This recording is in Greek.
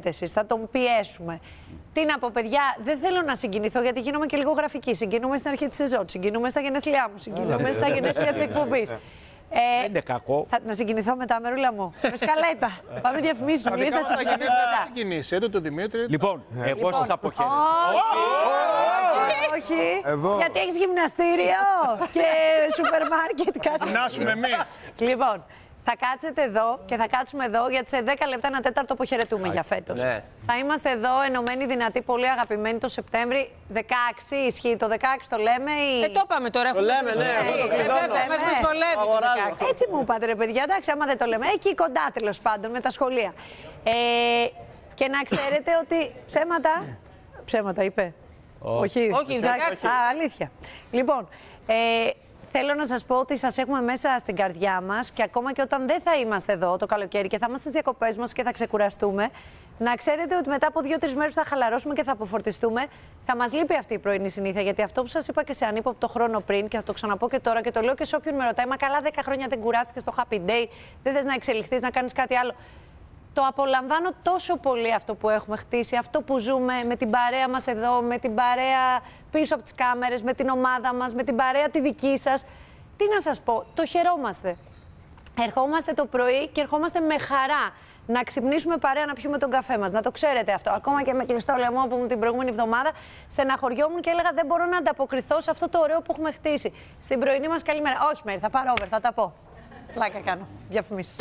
εσείς, θα τον πιέσουμε. Τι να πω, παιδιά, δεν θέλω να συγκινηθώ γιατί γίνομαι και λίγο γραφική. Συγκινούμε στην αρχή τη σεζόν, συγκινούμε στα γενέθλιά μου, συγκινούμε στα γενέθλια τη εκπομπή. Δεν είναι κακό. Να συγκινηθώ μετά, Μερούλα μου. Με σκαλέτα. Πάμε διαφημίσουμε. Θα συγκινήσει, έτω το Δημήτρη. Λοιπόν, εγώ σας αποχαιρετώ. Όχι, γιατί έχεις γυμναστήριο και σούπερ μάρκετ κάτι. Γυμνάσουμε εμείς. Λοιπόν, θα κάτσετε εδώ και θα κάτσουμε εδώ γιατί σε 10 λεπτά ένα τέταρτο αποχαιρετούμε για φέτος. Ναι. Θα είμαστε εδώ ενωμένοι, δυνατοί, πολύ αγαπημένοι το Σεπτέμβρη. 16 ισχύει, το 16 το λέμε ή... Το είπαμε τώρα. Το λέμε, ναι. Μας βολεύει το 16. Έτσι μου είπατε ρε παιδιά, εντάξει, άμα δεν το λέμε. Εκεί κοντά τέλος πάντων με τα σχολεία. Και να ξέρετε ότι ψέματα είπε. Όχι, εντάξει. Αλήθεια. Λοιπόν, θέλω να σας πω ότι σας έχουμε μέσα στην καρδιά μας και ακόμα και όταν δεν θα είμαστε εδώ το καλοκαίρι και θα είμαστε στις διακοπές μας και θα ξεκουραστούμε, να ξέρετε ότι μετά από 2-3 μέρες θα χαλαρώσουμε και θα αποφορτιστούμε. Θα μας λείπει αυτή η πρωινή συνήθεια, γιατί αυτό που σας είπα και σε ανύποπτο χρόνο πριν και θα το ξαναπώ και τώρα και το λέω και σε όποιον με ρωτάει, μα καλά 10 χρόνια δεν κουράστηκες στο Happy Day, δεν θες να εξελιχθείς, να κάνεις κάτι άλλο. Το απολαμβάνω τόσο πολύ αυτό που έχουμε χτίσει, αυτό που ζούμε με την παρέα μας εδώ, με την παρέα πίσω από τις κάμερες, με την ομάδα μας, με την παρέα τη δική σας. Τι να σας πω, το χαιρόμαστε. Ερχόμαστε το πρωί και ερχόμαστε με χαρά να ξυπνήσουμε παρέα, να πιούμε τον καφέ μας. Να το ξέρετε αυτό. Ακόμα και με κλειστό λαιμό που ήμουν την προηγούμενη εβδομάδα, στεναχωριόμουν και έλεγα δεν μπορώ να ανταποκριθώ σε αυτό το ωραίο που έχουμε χτίσει. Στην πρωινή μας καλημέρα. Όχι, Μέρη, θα πάρω over, θα τα πω. Πλάκα κάνω. Διαφημίσεις.